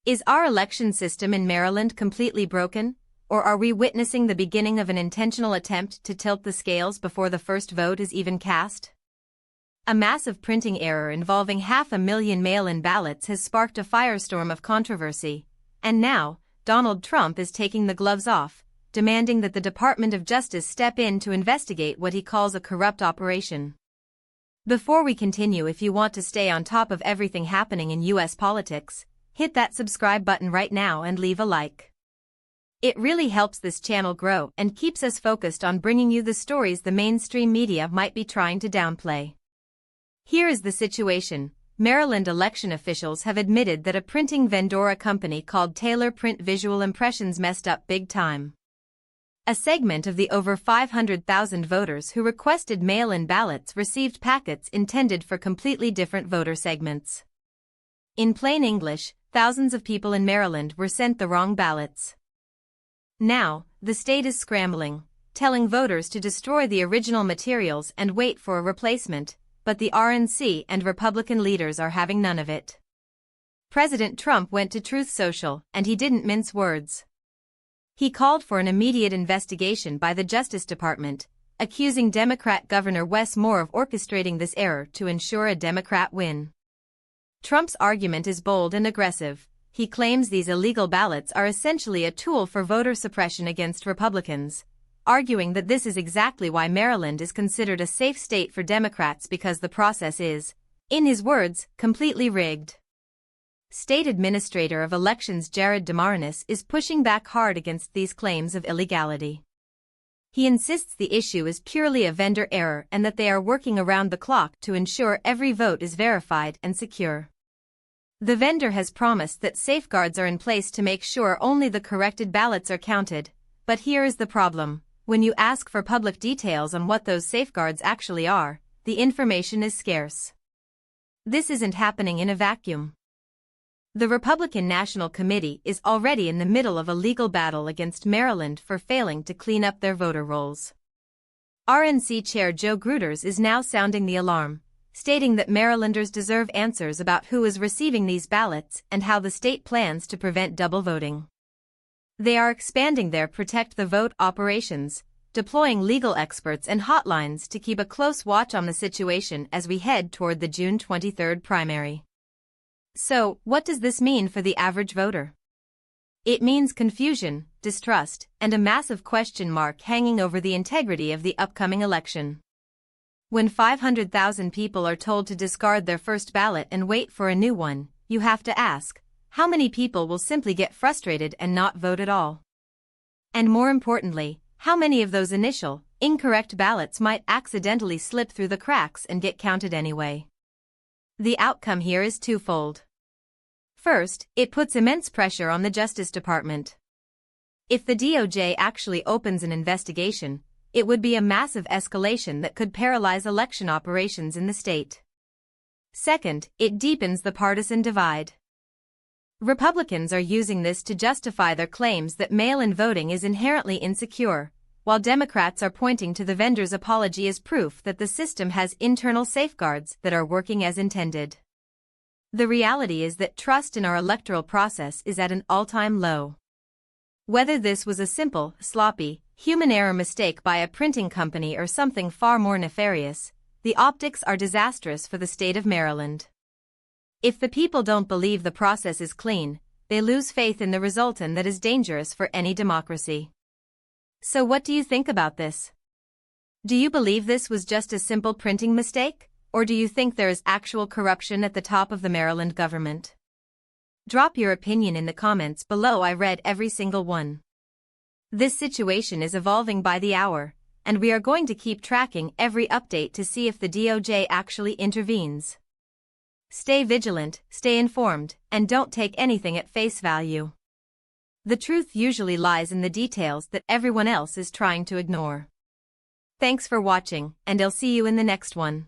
Is our election system in Maryland completely broken, or are we witnessing the beginning of an intentional attempt to tilt the scales before the first vote is even cast? A massive printing error involving 500,000 mail-in ballots has sparked a firestorm of controversy, and now, Donald Trump is taking the gloves off, demanding that the Department of Justice step in to investigate what he calls a corrupt operation. Before we continue, if you want to stay on top of everything happening in U.S. politics, hit that subscribe button right now and leave a like. It really helps this channel grow and keeps us focused on bringing you the stories the mainstream media might be trying to downplay. Here is the situation. Maryland election officials have admitted that a printing vendor company called Taylor Print Visual Impressions messed up big time. A segment of the over 500,000 voters who requested mail-in ballots received packets intended for completely different voter segments. In plain English, thousands of people in Maryland were sent the wrong ballots. Now, the state is scrambling, telling voters to destroy the original materials and wait for a replacement, but the RNC and Republican leaders are having none of it. President Trump went to Truth Social, and he didn't mince words. He called for an immediate investigation by the Justice Department, accusing Democrat Governor Wes Moore of orchestrating this error to ensure a Democrat win. Trump's argument is bold and aggressive. He claims these illegal ballots are essentially a tool for voter suppression against Republicans, arguing that this is exactly why Maryland is considered a safe state for Democrats because the process is, in his words, completely rigged. State Administrator of Elections Jared DeMarinis is pushing back hard against these claims of illegality. He insists the issue is purely a vendor error and that they are working around the clock to ensure every vote is verified and secure. The vendor has promised that safeguards are in place to make sure only the corrected ballots are counted, but here is the problem. When you ask for public details on what those safeguards actually are, the information is scarce. This isn't happening in a vacuum. The Republican National Committee is already in the middle of a legal battle against Maryland for failing to clean up their voter rolls. RNC Chair Joe Gruters is now sounding the alarm, stating that Marylanders deserve answers about who is receiving these ballots and how the state plans to prevent double voting. They are expanding their Protect the Vote operations, deploying legal experts and hotlines to keep a close watch on the situation as we head toward the June 23 primary. So, what does this mean for the average voter? It means confusion, distrust, and a massive question mark hanging over the integrity of the upcoming election. When 500,000 people are told to discard their first ballot and wait for a new one, you have to ask, how many people will simply get frustrated and not vote at all? And more importantly, how many of those initial, incorrect ballots might accidentally slip through the cracks and get counted anyway? The outcome here is twofold. First, it puts immense pressure on the Justice Department. If the DOJ actually opens an investigation, it would be a massive escalation that could paralyze election operations in the state. Second, it deepens the partisan divide. Republicans are using this to justify their claims that mail-in voting is inherently insecure, while Democrats are pointing to the vendor's apology as proof that the system has internal safeguards that are working as intended. The reality is that trust in our electoral process is at an all-time low. Whether this was a simple, sloppy, human error mistake by a printing company or something far more nefarious, the optics are disastrous for the state of Maryland. If the people don't believe the process is clean, they lose faith in the result, and that is dangerous for any democracy. So what do you think about this? Do you believe this was just a simple printing mistake, or do you think there is actual corruption at the top of the Maryland government? Drop your opinion in the comments below. I read every single one. This situation is evolving by the hour, and we are going to keep tracking every update to see if the DOJ actually intervenes. Stay vigilant, stay informed, and don't take anything at face value. The truth usually lies in the details that everyone else is trying to ignore. Thanks for watching, and I'll see you in the next one.